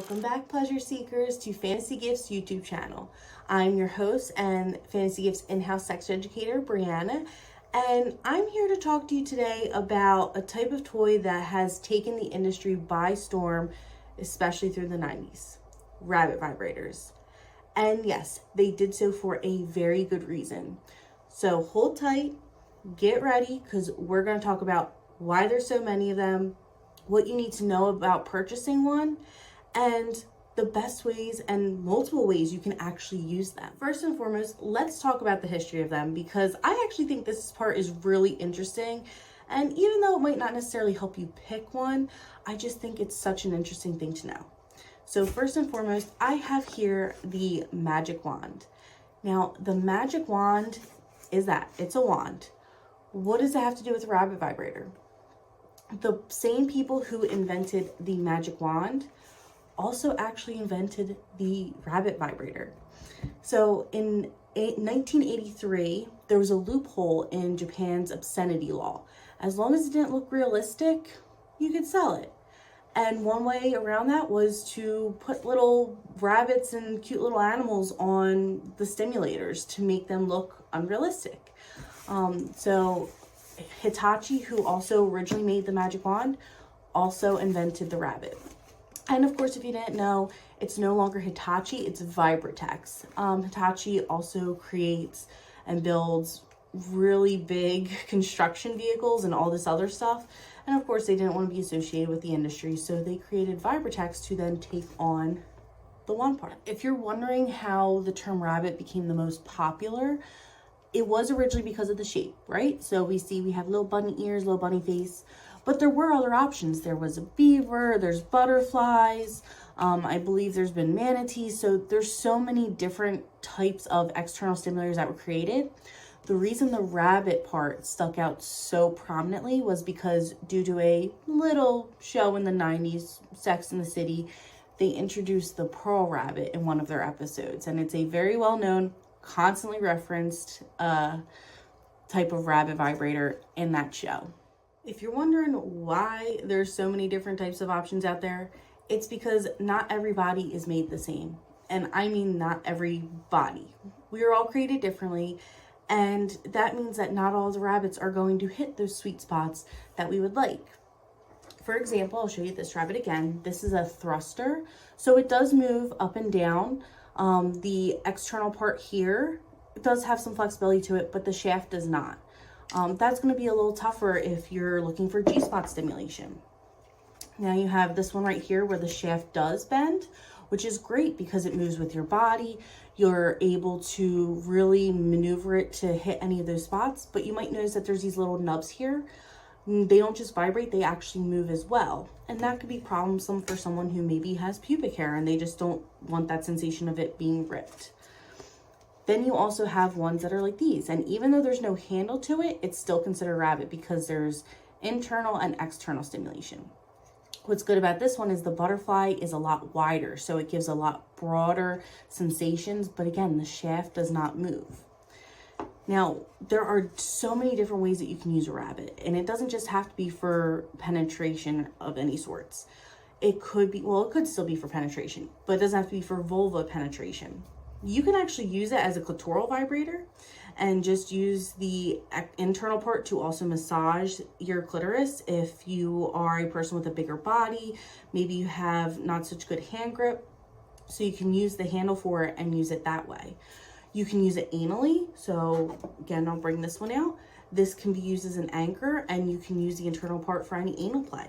Welcome back, pleasure seekers, to Fantasy Gifts YouTube channel. I'm your host and Fantasy Gifts in-house sex educator, Brianna, and I'm here to talk to you today about a type of toy that has taken the industry by storm, especially through the 90s, rabbit vibrators. And yes, they did so for a very good reason. So hold tight, get ready, because we're going to talk about why there's so many of them, what you need to know about purchasing one, and the best ways and multiple ways you can actually use them. First and foremost, let's talk about the history of them, because I actually think this part is really interesting. And even though it might not necessarily help you pick one, I just think it's such an interesting thing to know. So first and foremost, I have here the magic wand. Now, the magic wand is it's a wand. What does it have to do with a rabbit vibrator? The same people who invented the magic wand also actually invented the rabbit vibrator. So in 1983, there was a loophole in Japan's obscenity law. As long as it didn't look realistic, you could sell it. And one way around that was to put little rabbits and cute little animals on the stimulators to make them look unrealistic. So Hitachi, who also originally made the magic wand, also invented the rabbit. And of course, if you didn't know, it's no longer Hitachi, it's Vibrators. Hitachi also creates and builds really big construction vehicles and all this other stuff. And of course, they didn't want to be associated with the industry, so they created Vibrators to then take on the wand part. If you're wondering how the term rabbit became the most popular, it was originally because of the shape, right? So we have little bunny ears, little bunny face, but there were other options. There was a beaver, there's butterflies, I believe there's been manatees. So there's so many different types of external stimulators that were created. The reason the rabbit part stuck out so prominently was because due to a little show in the 90s, Sex and the City, they introduced the pearl rabbit in one of their episodes. And it's a very well-known, constantly referenced type of rabbit vibrator in that show. If you're wondering why there's so many different types of options out there, it's because not everybody is made the same. And I mean not every body. We are all created differently, and that means that not all the rabbits are going to hit those sweet spots that we would like. For example, I'll show you this rabbit again. This is a thruster, so it does move up and down. The external part here does have some flexibility to it, but the shaft does not. That's going to be a little tougher if you're looking for G-spot stimulation. Now you have this one right here where the shaft does bend, which is great because it moves with your body. You're able to really maneuver it to hit any of those spots, but you might notice that there's these little nubs here. They don't just vibrate, they actually move as well. And that could be problemsome for someone who maybe has pubic hair and they just don't want that sensation of it being ripped. Then you also have ones that are like these. And even though there's no handle to it, it's still considered rabbit because there's internal and external stimulation. What's good about this one is the butterfly is a lot wider, so it gives a lot broader sensations. But again, the shaft does not move. Now, there are so many different ways that you can use a rabbit, and it doesn't just have to be for penetration of any sorts. It could be, well, it could still be for penetration, but it doesn't have to be for vulva penetration. You can actually use it as a clitoral vibrator and just use the internal part to also massage your clitoris. If you are a person with a bigger body, maybe you have not such good hand grip, so you can use the handle for it and use it that way. You can use it anally. So again, I'll bring this one out. This can be used as an anchor, and you can use the internal part for any anal play.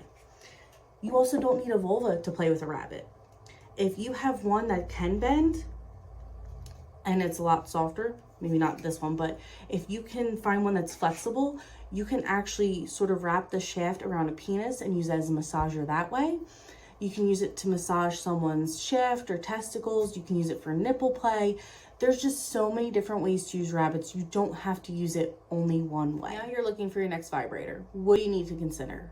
You also don't need a vulva to play with a rabbit. If you have one that can bend, and it's a lot softer, maybe not this one, but if you can find one that's flexible, you can actually sort of wrap the shaft around a penis and use it as a massager that way. You can use it to massage someone's shaft or testicles. You can use it for nipple play. There's just so many different ways to use rabbits. You don't have to use it only one way. Now you're looking for your next vibrator. What do you need to consider?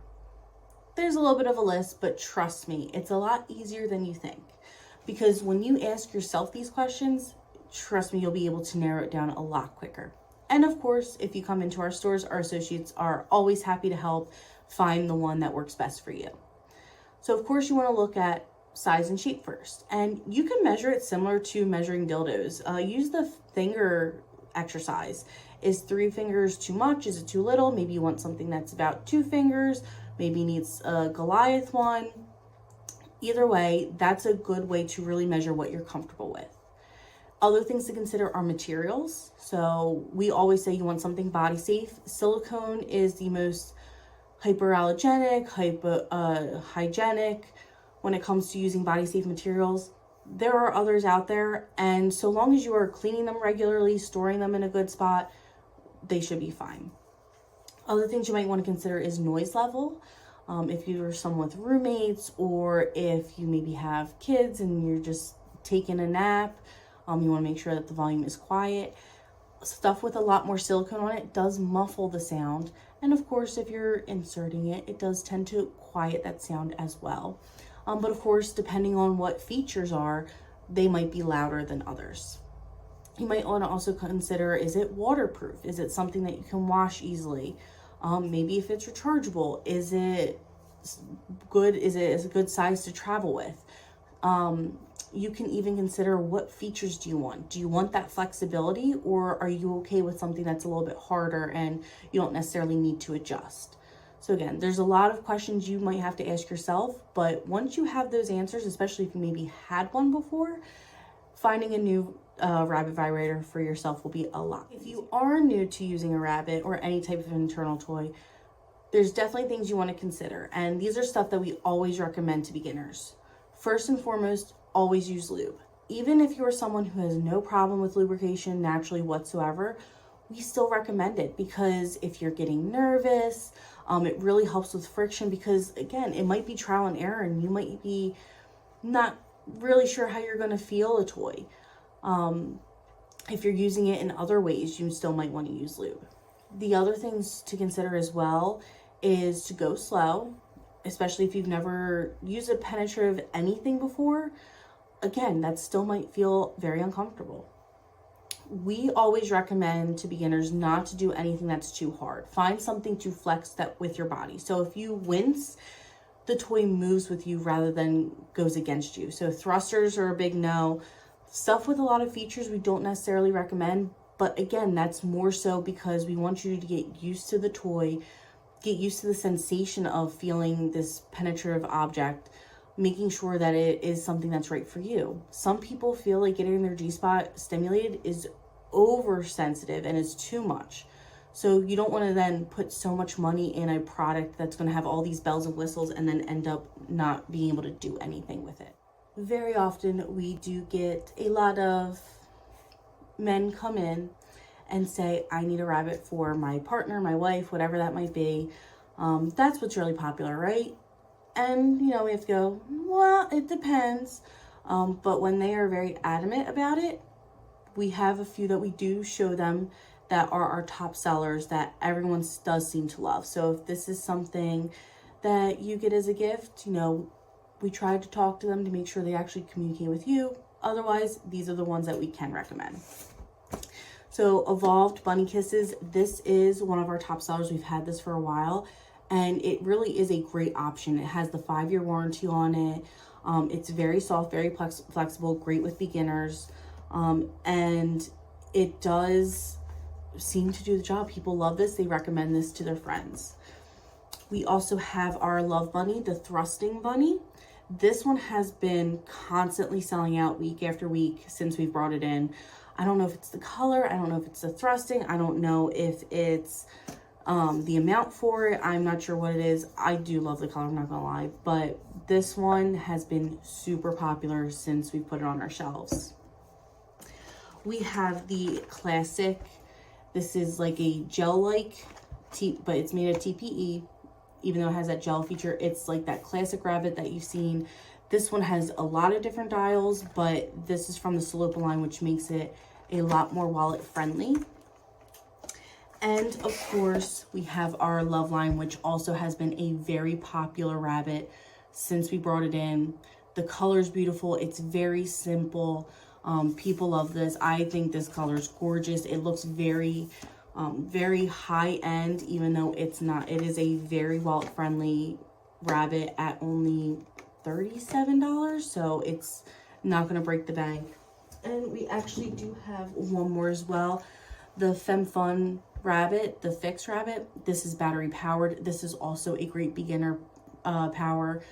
There's a little bit of a list, but trust me, it's a lot easier than you think. Because when you ask yourself these questions, trust me, you'll be able to narrow it down a lot quicker. And of course, if you come into our stores, our associates are always happy to help find the one that works best for you. So of course you want to look at size and shape first. And you can measure it similar to measuring dildos. Use the finger exercise. Is 3 fingers too much? Is it too little? Maybe you want something that's about 2 fingers. Maybe needs a Goliath one. Either way, that's a good way to really measure what you're comfortable with. Other things to consider are materials. So we always say you want something body safe. Silicone is the most hyperallergenic, hygienic when it comes to using body safe materials. There are others out there, and so long as you are cleaning them regularly, storing them in a good spot, they should be fine. Other things you might want to consider is noise level. If you're someone with roommates, or if you maybe have kids and you're just taking a nap, you want to make sure that the volume is quiet. Stuff with a lot more silicone on it does muffle the sound. And of course, if you're inserting it, it does tend to quiet that sound as well. But of course, depending on what features are, they might be louder than others. You might want to also consider, is it waterproof? Is it something that you can wash easily? Maybe if it's rechargeable, is it good? Is it a good size to travel with? You can even consider, what features do you want? Do you want that flexibility, or are you okay with something that's a little bit harder and you don't necessarily need to adjust? So again, there's a lot of questions you might have to ask yourself, but once you have those answers, especially if you maybe had one before, finding a new rabbit vibrator for yourself will be a lot. If you are new to using a rabbit or any type of internal toy, there's definitely things you want to consider. And these are stuff that we always recommend to beginners. First and foremost, always use lube. Even if you're someone who has no problem with lubrication naturally whatsoever, we still recommend it, because if you're getting nervous, it really helps with friction, because again, it might be trial and error and you might be not really sure how you're going to feel a toy. If you're using it in other ways, you still might want to use lube. The other things to consider as well is to go slow, especially if you've never used a penetrative anything before. Again, that still might feel very uncomfortable. We always recommend to beginners not to do anything that's too hard. Find something to flex that with your body. So if you wince, the toy moves with you rather than goes against you. So thrusters are a big no. Stuff with a lot of features we don't necessarily recommend, but again, that's more so because we want you to get used to the toy, get used to the sensation of feeling this penetrative object, making sure that it is something that's right for you. Some people feel like getting their G-spot stimulated is oversensitive and is too much. So you don't want to then put so much money in a product that's going to have all these bells and whistles and then end up not being able to do anything with it. Very often we do get a lot of men come in and say, I need a rabbit for my partner, my wife, whatever that might be. That's what's really popular, right? And, we have to go, well, it depends. But when they are very adamant about it, we have a few that we do show them that are our top sellers that everyone does seem to love. So if this is something that you get as a gift, we try to talk to them to make sure they actually communicate with you. Otherwise, these are the ones that we can recommend. So Evolved Bunny Kisses, this is one of our top sellers. We've had this for a while, and it really is a great option. It has the 5-year warranty on it. It's very soft, very flexible, great with beginners. And it does seem to do the job. People love this. They recommend this to their friends. We also have our Love Bunny, the thrusting bunny. This one has been constantly selling out week after week since we've brought it in. I don't know if it's the color. I don't know if it's the thrusting. I don't know if it's the amount for it. I'm not sure what it is. I do love the color, I'm not gonna lie. But this one has been super popular since we put it on our shelves. We have the classic. This is like a gel-like, but it's made of TPE. Even though it has that gel feature, it's like that classic rabbit that you've seen. This one has a lot of different dials, but this is from the Salopa line, which makes it a lot more wallet friendly. And of course, we have our Love line, which also has been a very popular rabbit since we brought it in. The color is beautiful. It's very simple. People love this. I think this color is gorgeous. It looks very high end, even though it's not. It is a very wallet friendly rabbit at only $37, so it's not going to break the bank. And we actually do have one more as well. The FemFun Rabbit, the Fix Rabbit. This is battery powered. This is also a great beginner power.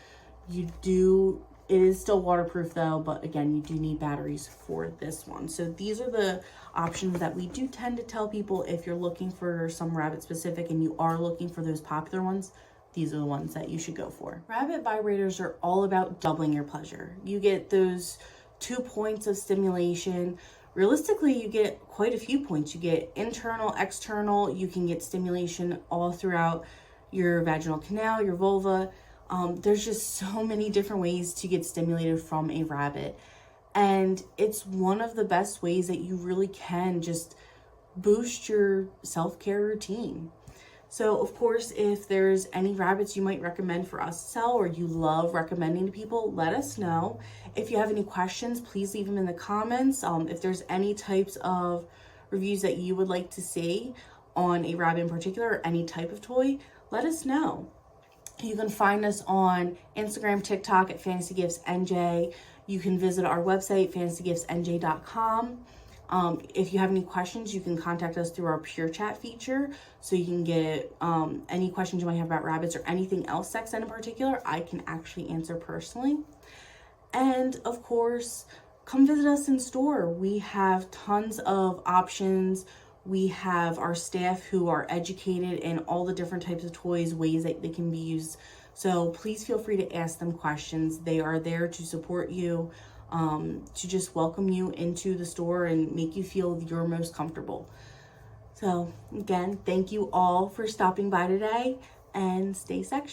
It is still waterproof though, but again, you do need batteries for this one. So these are the options that we do tend to tell people if you're looking for some rabbit specific and you are looking for those popular ones. These are the ones that you should go for. Rabbit vibrators are all about doubling your pleasure. You get those 2 points of stimulation. Realistically, you get quite a few points. You get internal, external. You can get stimulation all throughout your vaginal canal, your vulva. There's just so many different ways to get stimulated from a rabbit. And it's one of the best ways that you really can just boost your self-care routine. So of course, if there's any rabbits you might recommend for us to sell or you love recommending to people, let us know. If you have any questions, please leave them in the comments. If there's any types of reviews that you would like to see on a rabbit in particular or any type of toy, let us know. You can find us on Instagram, TikTok at FantasyGiftsNJ. You can visit our website, fantasygiftsnj.com. If you have any questions, you can contact us through our Pure Chat feature. So you can get any questions you might have about rabbits or anything else sex ed in particular, I can actually answer personally. And of course, come visit us in store. We have tons of options. We have our staff who are educated in all the different types of toys, ways that they can be used. So please feel free to ask them questions. They are there to support you, to just welcome you into the store and make you feel you're most comfortable. So again, thank you all for stopping by today and stay sexual.